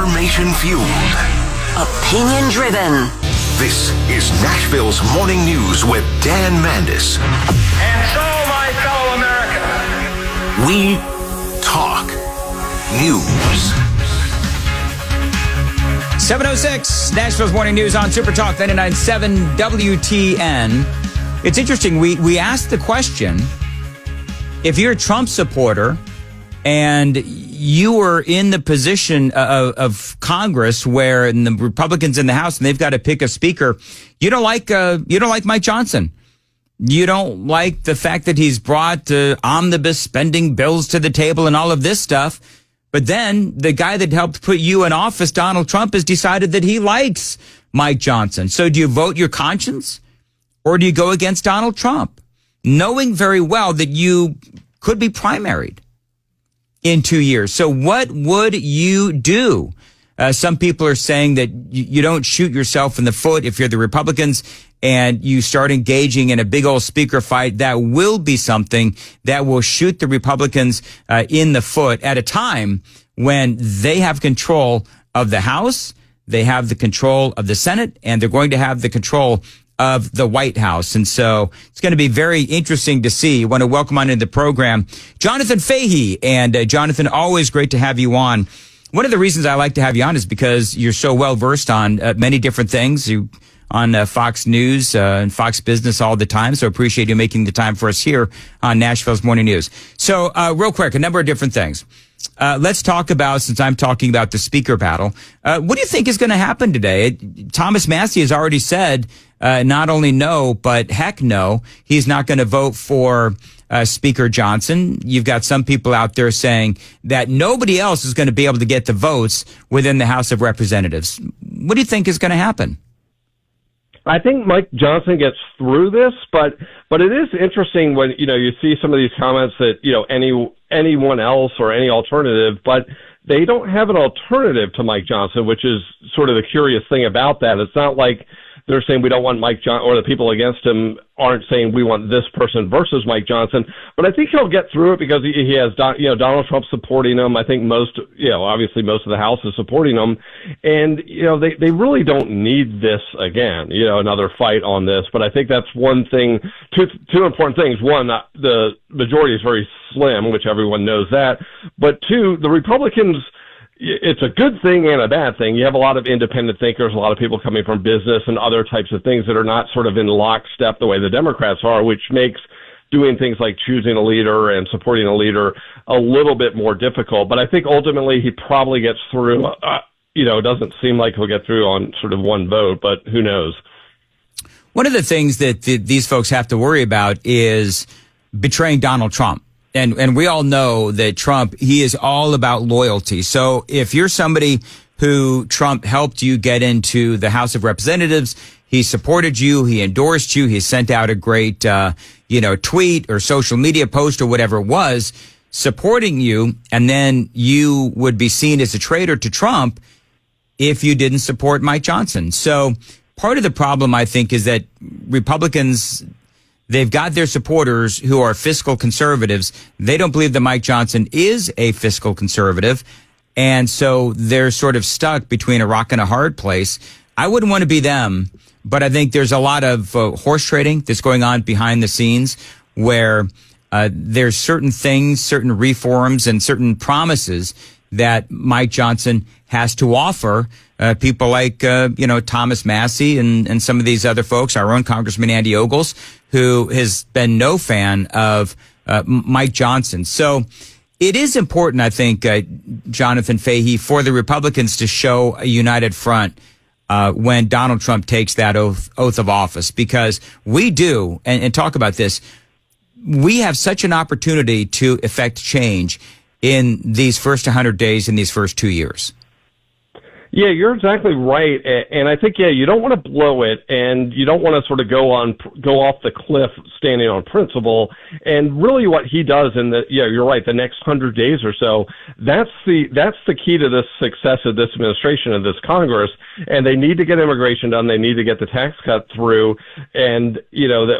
Information-fueled. Opinion-driven. This is Nashville's Morning News with Dan Mandis. And so, my fellow Americans, we talk news. 7:06, Nashville's Morning News on Super Talk 99.7 WTN. It's interesting. We asked the question, if you're a Trump supporter and you were in the position of Congress where the Republicans in the House and they've got to pick a speaker, you don't like Mike Johnson. You don't like the fact that he's brought omnibus spending bills to the table and all of this stuff. But then the guy that helped put you in office, Donald Trump, has decided that he likes Mike Johnson. So do you vote your conscience or do you go against Donald Trump, knowing very well that you could be primaried in 2 years? So what would you do? Some people are saying that you don't shoot yourself in the foot if you're the Republicans and you start engaging in a big old speaker fight. That will be something that will shoot the Republicans in the foot at a time when they have control of the House, they have the control of the Senate, and they're going to have the control of the White House. And so it's going to be very interesting to see. I want to welcome on into the program Jonathan Fahey. And Jonathan, always great to have you on. One of the reasons I like to have you on is because you're so well versed on many different things. You on Fox News and Fox Business all the time. So appreciate you making the time for us here on Nashville's Morning News. So real quick, a number of different things. Let's talk about, since I'm talking about the speaker battle, what do you think is going to happen today? Thomas Massie has already said not only no, but heck no, he's not going to vote for Speaker Johnson. You've got some people out there saying that nobody else is going to be able to get the votes within the House of Representatives. What do you think is going to happen? I think Mike Johnson gets through this, but it is interesting when, you see some of these comments that, anyone else or any alternative, but they don't have an alternative to Mike Johnson, which is sort of the curious thing about that. It's not like they're saying we don't want Mike Johnson, or the people against him aren't saying we want this person versus Mike Johnson. But I think he'll get through it because he has, Donald Trump supporting him. I think obviously most of the House is supporting him. And, they really don't need this again, another fight on this. But I think that's one thing, two important things. One, the majority is very slim, which everyone knows that. But two, the Republicans, it's a good thing and a bad thing. You have a lot of independent thinkers, a lot of people coming from business and other types of things that are not sort of in lockstep the way the Democrats are, which makes doing things like choosing a leader and supporting a leader a little bit more difficult. But I think ultimately he probably gets through. It doesn't seem like he'll get through on sort of one vote, but who knows? One of the things that these folks have to worry about is betraying Donald Trump. And we all know that Trump, he is all about loyalty. So if you're somebody who Trump helped you get into the House of Representatives, he supported you, he endorsed you, he sent out a great, tweet or social media post or whatever it was, supporting you, and then you would be seen as a traitor to Trump if you didn't support Mike Johnson. So part of the problem, I think, is that Republicans, they've got their supporters who are fiscal conservatives. They don't believe that Mike Johnson is a fiscal conservative. And so they're sort of stuck between a rock and a hard place. I wouldn't want to be them, but I think there's a lot of horse trading that's going on behind the scenes where there's certain things, certain reforms, and certain promises that Mike Johnson has to offer people like, Thomas Massie and some of these other folks, our own Congressman Andy Ogles, who has been no fan of Mike Johnson. So it is important, I think, Jonathan Fahey, for the Republicans to show a united front when Donald Trump takes that oath of office, because we do, and talk about this, we have such an opportunity to effect change in these first 100 days, in these first 2 years. Yeah, you're exactly right. And I think, you don't want to blow it, and you don't want to sort of go off the cliff standing on principle. And really what he does you're right, the next 100 days or so, that's the key to the success of this administration, of this Congress. And they need to get immigration done. They need to get the tax cut through and,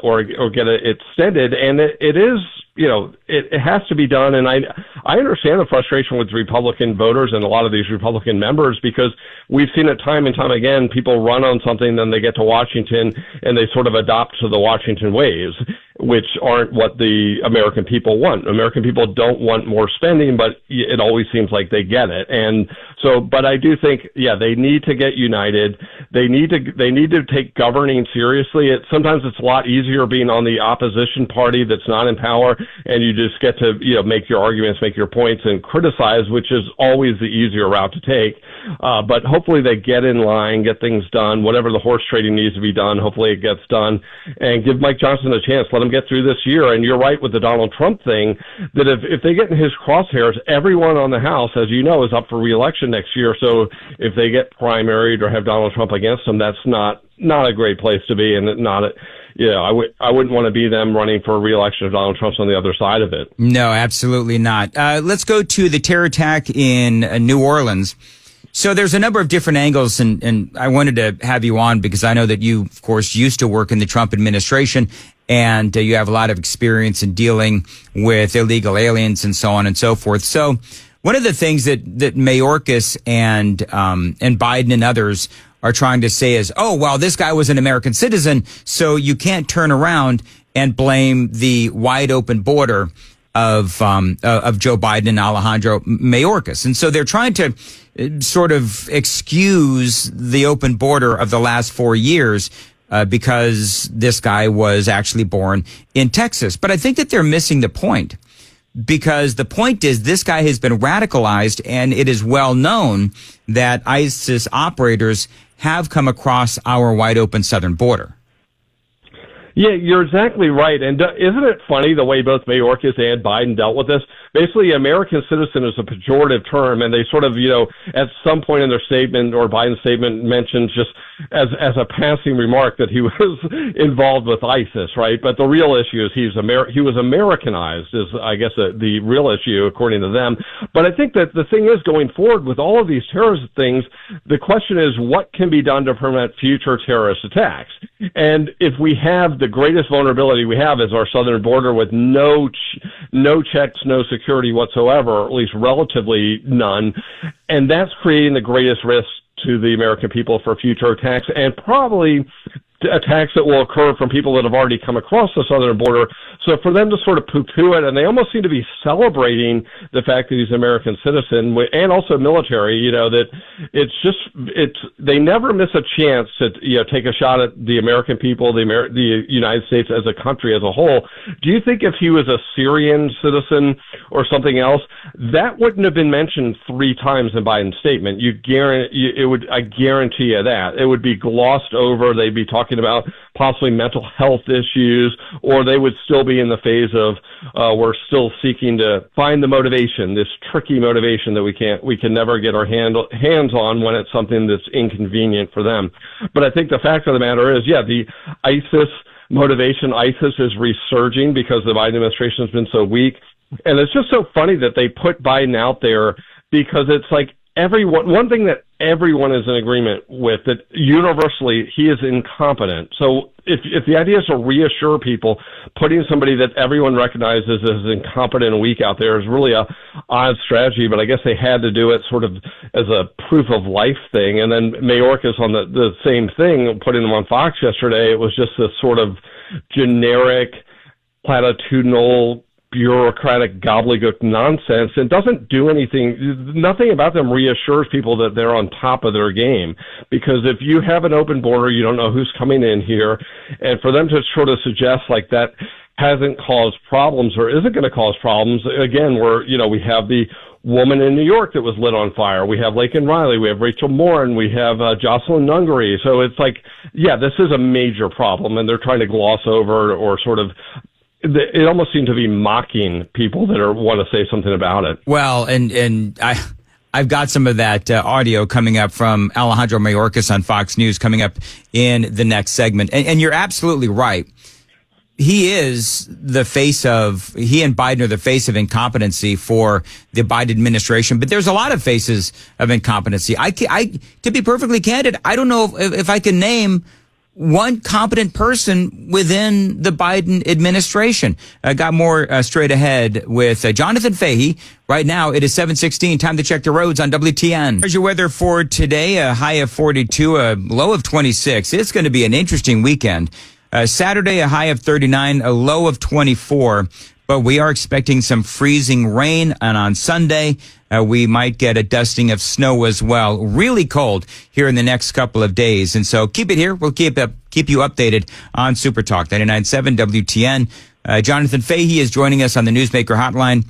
or get it extended. And it is it has to be done. And I understand the frustration with Republican voters and a lot of these Republican members, because we've seen it time and time again. People run on something, then they get to Washington and they sort of adopt to the Washington ways, which aren't what the American people want. American people don't want more spending, but it always seems like they get it. And so, but I do think, they need to get united. They need to take governing seriously. Sometimes it's a lot easier being on the opposition party that's not in power, and you just get to, make your arguments, make your points, and criticize, which is always the easier route to take. But hopefully they get in line, get things done. Whatever the horse trading needs to be done, hopefully it gets done, and give Mike Johnson a chance. Let him get through this year. And you're right with the Donald Trump thing, that if they get in his crosshairs, everyone on the House, as you know, is up for re-election next year. So if they get primaried or have Donald Trump against them, that's not a great place to be, and I wouldn't want to be them running for re-election if Donald Trump's on the other side of it. No, absolutely not. Let's go to the terror attack in New Orleans. So there's a number of different angles, and I wanted to have you on because I know that you, of course, used to work in the Trump administration, and you have a lot of experience in dealing with illegal aliens and so on and so forth. So one of the things that Mayorkas and Biden and others are trying to say is, oh, well, this guy was an American citizen, so you can't turn around and blame the wide open border of Joe Biden and Alejandro Mayorkas. And so they're trying to sort of excuse the open border of the last 4 years because this guy was actually born in Texas. But I think that they're missing the point, because the point is this guy has been radicalized, and it is well known that ISIS operators have come across our wide open southern border. Yeah, you're exactly right. And isn't it funny the way both Mayorkas and Biden dealt with this? Basically, American citizen is a pejorative term, and they sort of, at some point in their statement or Biden's statement mentioned just as a passing remark that he was involved with ISIS, right? But the real issue is he was Americanized, is I guess the real issue according to them. But I think that the thing is, going forward with all of these terrorist things, the question is what can be done to prevent future terrorist attacks? And if we have the greatest vulnerability we have is our southern border with no checks, no security whatsoever, or at least relatively none, and that's creating the greatest risk to the American people for future attacks, and probably attacks that will occur from people that have already come across the southern border. So for them to sort of poo-poo it, and they almost seem to be celebrating the fact that he's an American citizen and also military, that they never miss a chance to, take a shot at the American people, the United States as a country as a whole. Do you think if he was a Syrian citizen or something else, that wouldn't have been mentioned 3 times in Biden's statement? I guarantee you that. It would be glossed over. They'd be talking about possibly mental health issues, or they would still be in the phase of we're still seeking to find the motivation, this tricky motivation that we can never get our hands on when it's something that's inconvenient for them. But I think the fact of the matter is, the ISIS motivation, ISIS is resurging because the Biden administration has been so weak. And it's just so funny that they put Biden out there, because it's like one thing that everyone is in agreement with, that universally he is incompetent. So if the idea is to reassure people, putting somebody that everyone recognizes as incompetent and weak out there is really a odd strategy, but I guess they had to do it sort of as a proof of life thing. And then Mayorkas on the same thing, putting them on Fox yesterday, it was just this sort of generic, platitudinal, bureaucratic gobbledygook nonsense, and doesn't do anything. Nothing about them reassures people that they're on top of their game, because if you have an open border, you don't know who's coming in here, and for them to sort of suggest like that hasn't caused problems or isn't going to cause problems, again, we have the woman in New York that was lit on fire. We have Laken Riley. We have Rachel Morin. We have Jocelyn Nungaray. So it's like, this is a major problem, and they're trying to gloss over or sort of. It almost seems to be mocking people that want to say something about it. Well, and I've got some of that audio coming up from Alejandro Mayorkas on Fox News coming up in the next segment. And you're absolutely right. He and Biden are the face of incompetency for the Biden administration. But there's a lot of faces of incompetency. To be perfectly candid, I don't know if I can name one competent person within the Biden administration. Got more straight ahead with Jonathan Fahey. Right now, it is 7:16. Time to check the roads on WTN. Here's your weather for today. A high of 42, a low of 26. It's going to be an interesting weekend. Saturday, a high of 39, a low of 24. But we are expecting some freezing rain. And on Sunday, we might get a dusting of snow as well. Really cold here in the next couple of days. And so keep it here. We'll keep you updated on Super Talk 99.7 WTN. Jonathan Fahey is joining us on the Newsmaker Hotline.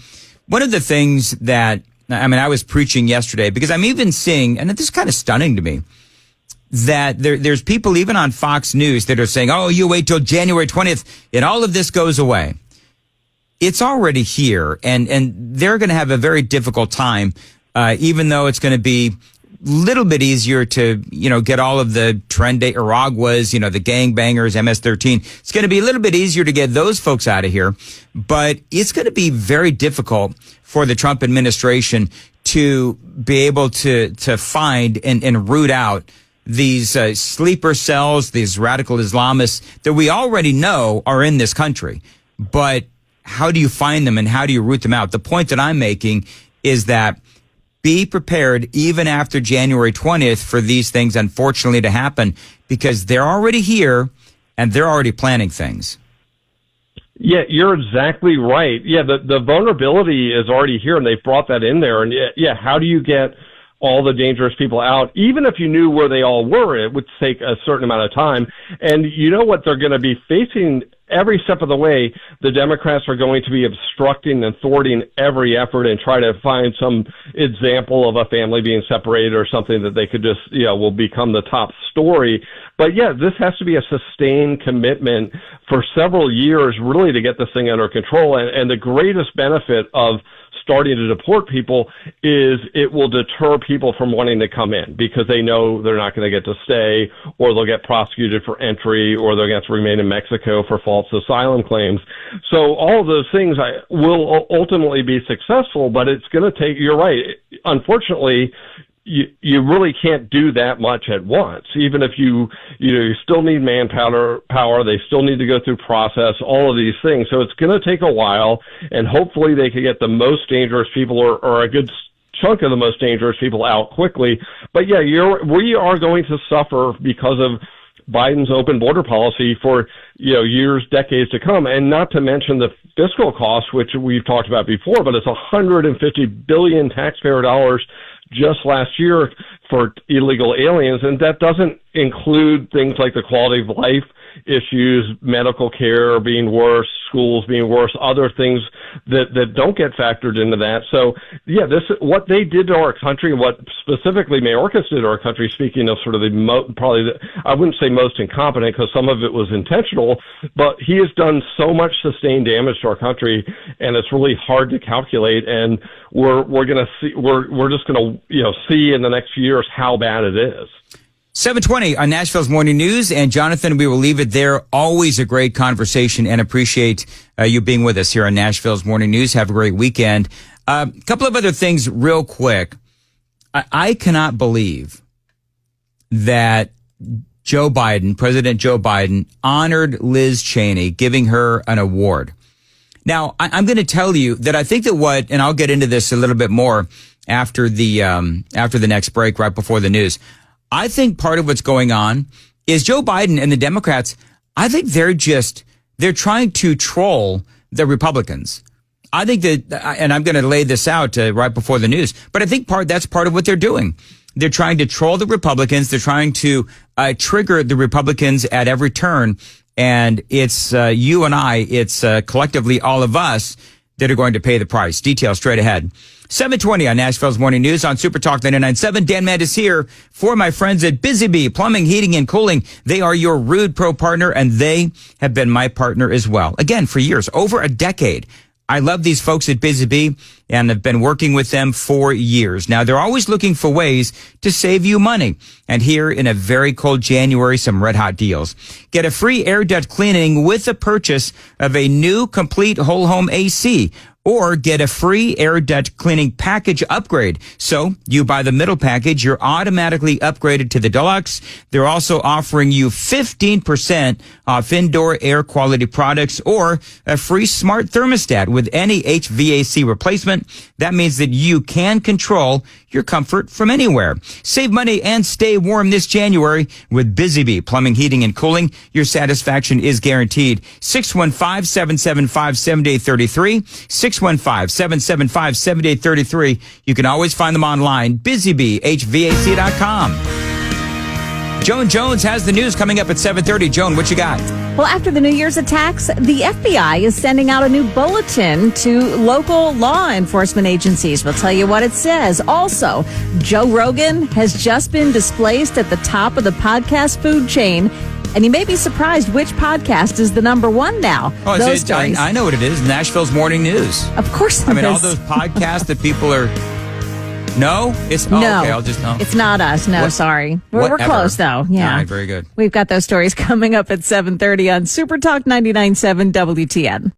One of the things that, I was preaching yesterday because I'm even seeing, and this is kind of stunning to me, that there's people even on Fox News that are saying, oh, you wait till January 20th and all of this goes away. It's already here, and they're going to have a very difficult time, even though it's going to be a little bit easier to, get all of the Tren Araguas, the gangbangers, MS-13. It's going to be a little bit easier to get those folks out of here, but it's going to be very difficult for the Trump administration to be able to find and root out these sleeper cells, these radical Islamists that we already know are in this country. But how do you find them and how do you root them out? The point that I'm making is that be prepared even after January 20th for these things, unfortunately, to happen because they're already here and they're already planning things. Yeah, you're exactly right. Yeah, the vulnerability is already here and they've brought that in there. And yeah, how do you get all the dangerous people out? Even if you knew where they all were, it would take a certain amount of time. And you know what they're going to be facing every step of the way. The Democrats are going to be obstructing and thwarting every effort and try to find some example of a family being separated or something that they could just, will become the top story. But yeah, this has to be a sustained commitment for several years really to get this thing under control. And the greatest benefit of starting to deport people is it will deter people from wanting to come in because they know they're not going to get to stay, or they'll get prosecuted for entry, or they're going to have to remain in Mexico for false asylum claims. So all of those things will ultimately be successful, but it's going to take, you're right, unfortunately, you really can't do that much at once. Even if you still need manpower, they still need to go through process, all of these things. So it's going to take a while, and hopefully they can get the most dangerous people or a good chunk of the most dangerous people out quickly. But yeah, we are going to suffer because of Biden's open border policy for years, decades to come, and not to mention the fiscal costs, which we've talked about before. But it's $150 billion taxpayer dollars just last year for illegal aliens, and that doesn't include things like the quality of life issues, medical care being worse, schools being worse, other things that don't get factored into that. So yeah, what they did to our country, what specifically Mayorkas did to our country, speaking of sort of I wouldn't say most incompetent because some of it was intentional, but he has done so much sustained damage to our country, and it's really hard to calculate. And we're just going to see in the next few years how bad it is. 7:20 on Nashville's Morning News. And Jonathan, we will leave it there. Always a great conversation, and appreciate you being with us here on Nashville's Morning News. Have a great weekend. A couple of other things real quick. I cannot believe that President Joe Biden, honored Liz Cheney, giving her an award. Now, I'm going to tell you that I think that and I'll get into this a little bit more after the next break, right before the news. I think part of what's going on is Joe Biden and the Democrats, I think they're trying to troll the Republicans. I think that, and I'm going to lay this out right before the news, but I think that's part of what they're doing. They're trying to troll the Republicans. They're trying to trigger the Republicans at every turn. And it's you and I, it's collectively all of us that are going to pay the price. Details straight ahead. 7:20 on Nashville's Morning News on Super Talk 99.7. Dan Mandis here for my friends at Busy Bee Plumbing, Heating, and Cooling. They are your Rude Pro partner, and they have been my partner as well. Again, for years, over a decade. I love these folks at Busy Bee and have been working with them for years. Now, they're always looking for ways to save you money. And here in a very cold January, some red hot deals. Get a free air duct cleaning with the purchase of a new complete whole home AC. or get a free air duct cleaning package upgrade. So you buy the middle package, you're automatically upgraded to the deluxe. They're also offering you 15% off indoor air quality products or a free smart thermostat with any HVAC replacement. That means that you can control your comfort from anywhere. Save money and stay warm this January with Busy Bee Plumbing, Heating, and Cooling. Your satisfaction is guaranteed. 615-775-7833. 615-775-7833. You can always find them online. BusyBeeHVAC.com. Joan Jones has the news coming up at 7:30. Joan, what you got? Well, after the New Year's attacks, the FBI is sending out a new bulletin to local law enforcement agencies. We'll tell you what it says. Also, Joe Rogan has just been displaced at the top of the podcast food chain. And you may be surprised which podcast is the number one now. Oh, I know what it is. Nashville's Morning News. Of course it I mean, is. all those podcasts that people are... No? It's no. Okay, I'll just know. It's not us. No, sorry. We're close, though. Yeah. All right, very good. We've got those stories coming up at 7:30 on Super Talk 99.7 WTN.